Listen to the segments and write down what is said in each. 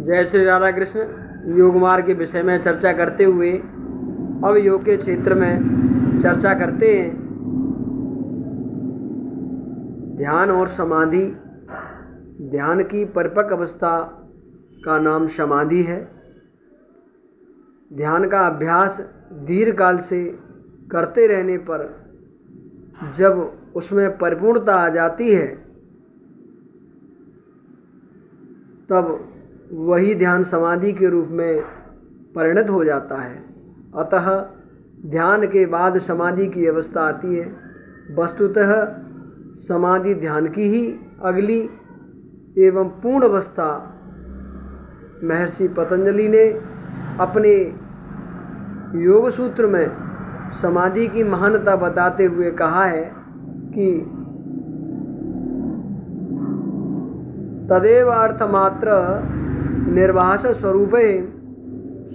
जय श्री राधा कृष्ण। योग मार्ग के विषय में चर्चा करते हुए अब योग के क्षेत्र में चर्चा करते हैं। ध्यान और समाधि। ध्यान की परिपक्व अवस्था का नाम समाधि है। ध्यान का अभ्यास दीर्घ काल से करते रहने पर जब उसमें परिपूर्णता आ जाती है तब वही ध्यान समाधि के रूप में परिणत हो जाता है। अतः ध्यान के बाद समाधि की अवस्था आती है। वस्तुतः समाधि ध्यान की ही अगली एवं पूर्ण अवस्था महर्षि पतंजलि ने अपने योग सूत्र में समाधि की महानता बताते हुए कहा है कि तदेव अर्थमात्र निर्वास स्वरूपे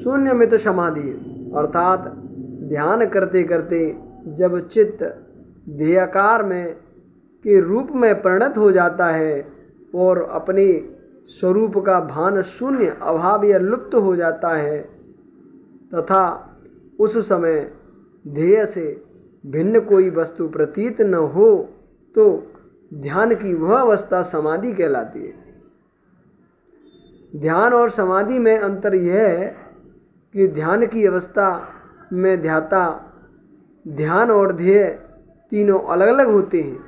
शून्यमित समाधि, अर्थात ध्यान करते करते जब चित्त ध्येयाकार में के रूप में परिणत हो जाता है और अपने स्वरूप का भान शून्य अभाव या लुप्त हो जाता है तथा उस समय ध्येय से भिन्न कोई वस्तु प्रतीत न हो तो ध्यान की वह अवस्था समाधि कहलाती है। ध्यान और समाधि में अंतर यह है कि ध्यान की अवस्था में ध्याता, ध्यान और ध्येय तीनों अलग अलग होते हैं।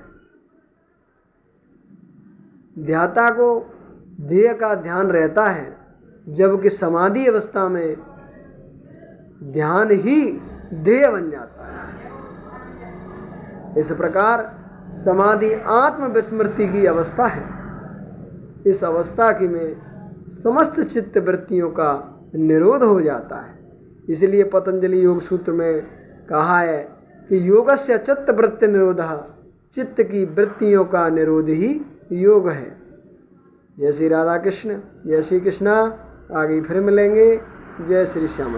ध्याता को ध्येय का ध्यान रहता है, जबकि समाधि अवस्था में ध्यान ही ध्येय बन जाता है। इस प्रकार समाधि आत्मविस्मृति की अवस्था है। इस अवस्था की में समस्त चित्त वृत्तियों का निरोध हो जाता है। इसलिए पतंजलि योग सूत्र में कहा है कि योगस्य चित्त वृत्ति निरोधः, चित्त की वृत्तियों का निरोध ही योग है। जय श्री राधा कृष्ण, जय श्री कृष्णा। आगे फिर मिलेंगे। जय श्री श्याम।